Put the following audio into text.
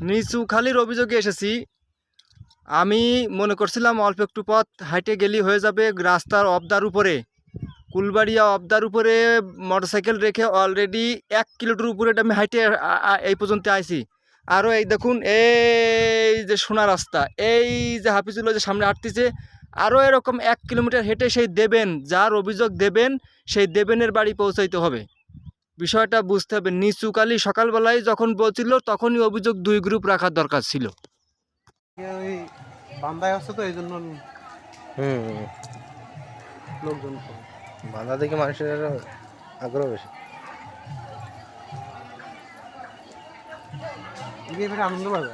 নিচু খালির অভিযোগে এসেছি। আমি মনে করছিলাম অল্প একটু পথ হাইটে গেলেই হয়ে যাবে, রাস্তার অবদার উপরে, কুলবাড়িয়া অবদার উপরে মোটরসাইকেল রেখে অলরেডি 1 কিলোমিটার উপরে আমি হাইটে এই পর্যন্ত আইছি। আরও এই দেখুন, এই যে সোনা রাস্তা, এই যে হাফিজুল্লাহ যে সামনে হাঁটতেছে, আরও এরকম 1 কিলোমিটার হেঁটে সেই দেবেন, যার অভিযোগ দেবেন, সেই দেবেনের বাড়ি পৌঁছাইতে হবে। বিষয়টা বুঝতে হবে। নিচুকালি সকালবেলায় যখন বলছিল তখনই অভিযোগ 2 গ্রুপ রাখার দরকার ছিল। ওই বান্দায় আছে তো এই জন্য লোকজন বান্দা দেখে মানুষের আগ্রহ বেশি, আনন্দ পাবে।